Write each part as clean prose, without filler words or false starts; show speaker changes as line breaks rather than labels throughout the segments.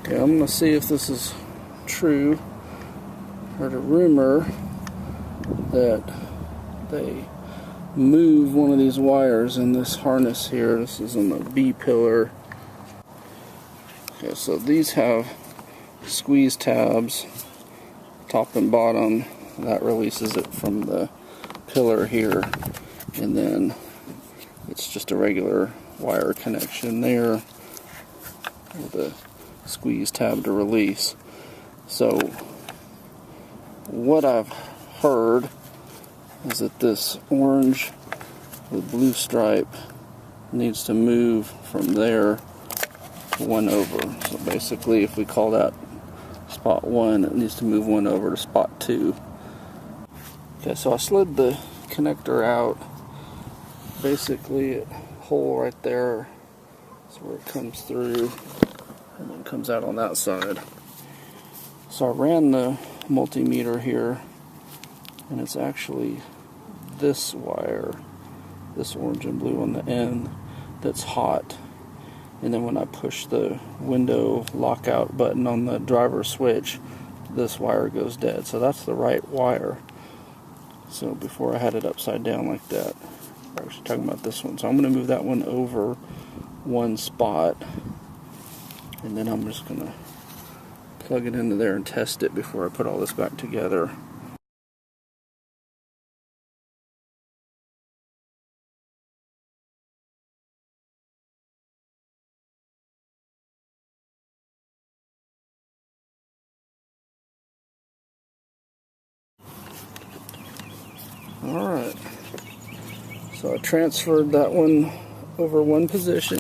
Okay, I'm going to see if this is true. Heard a rumor that they move one of these wires in this harness here. This is in the B pillar. Okay, so these have squeeze tabs, top and bottom. That releases it from the pillar here, and then it's just a regular wire connection there with a squeeze tab to release. So what I've heard is that this orange with blue stripe needs to move from there to 1 over. So basically, if we call that spot 1, it needs to move 1 over to spot 2. Okay, so I slid the connector out. Basically, a hole right there is where it comes through, and then comes out on that side. So I ran the multimeter here, and it's actually this wire, this orange and blue on the end, that's hot. And then when I push the window lockout button on the driver switch, this wire goes dead. So that's the right wire. So before I had it upside down like that, we're actually talking about this one. So I'm going to move that one over 1 spot, and then I'm just going to plug it into there and test it before I put all this back together. Alright, so I transferred that one over 1 position,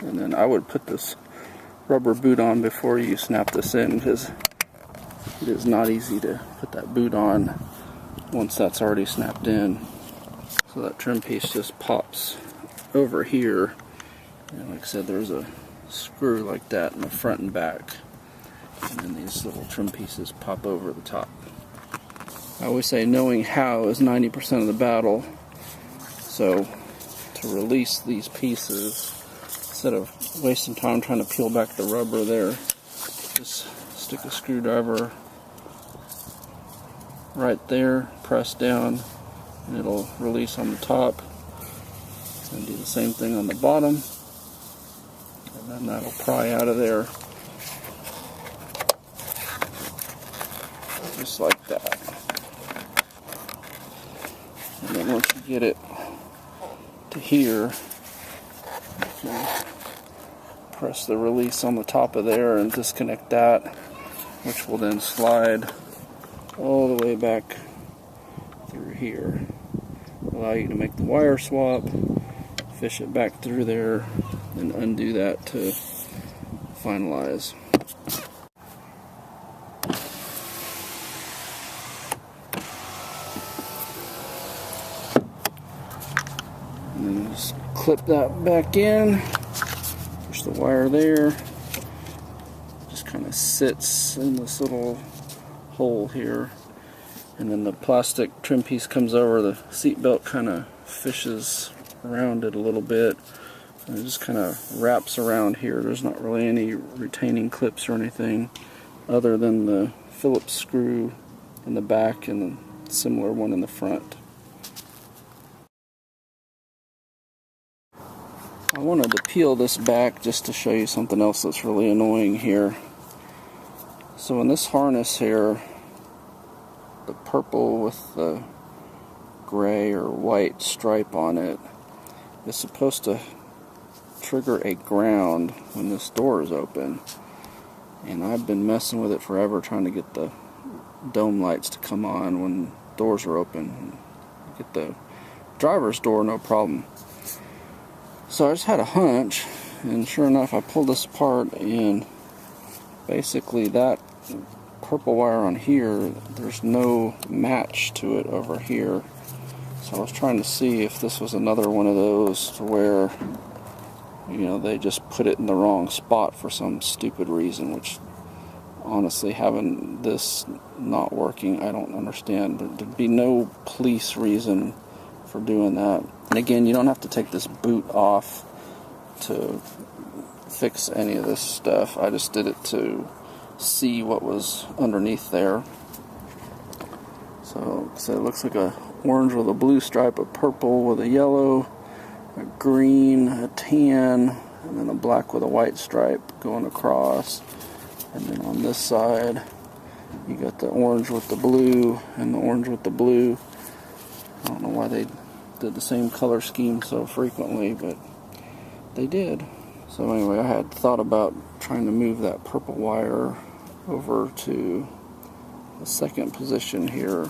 and then I would put this rubber boot on before you snap this in, because it is not easy to put that boot on once that's already snapped in. So that trim piece just pops over here, and like I said, there's a screw like that in the front and back, and then these little trim pieces pop over the top. I always say knowing how is 90% of the battle. So to release these pieces, instead of wasting time trying to peel back the rubber there, just stick a screwdriver right there, press down, and it'll release on the top. And do the same thing on the bottom, and then that'll pry out of there just like that. And then once you get it to here, you can press the release on the top of there and disconnect that, which will then slide all the way back through here. Allow you to make the wire swap, fish it back through there, and undo that to finalize. And then just clip that back in, push the wire there, just kind of sits in this little hole here, and then the plastic trim piece comes over, the seat belt kind of fishes around it a little bit, and it just kind of wraps around here. There's not really any retaining clips or anything other than the Phillips screw in the back and a similar one in the front. I wanted to peel this back just to show you something else that's really annoying here. So in this harness here, the purple with the gray or white stripe on it is supposed to trigger a ground when this door is open. And I've been messing with it forever trying to get the dome lights to come on when doors are open. Get the driver's door, no problem. So I just had a hunch, and sure enough I pulled this apart, and basically that purple wire on here, there's no match to it over here. So I was trying to see if this was another one of those to where, you know, they just put it in the wrong spot for some stupid reason, which honestly, having this not working, I don't understand. There'd be no police reason for doing that. And again, you don't have to take this boot off to fix any of this stuff. I just did it to see what was underneath there. So it looks like a orange with a blue stripe, a purple with a yellow, a green, a tan, and then a black with a white stripe going across. And then on this side, you got the orange with the blue and the orange with the blue. I don't know why they did the same color scheme so frequently, but they did. So anyway, I had thought about trying to move that purple wire over to the second position here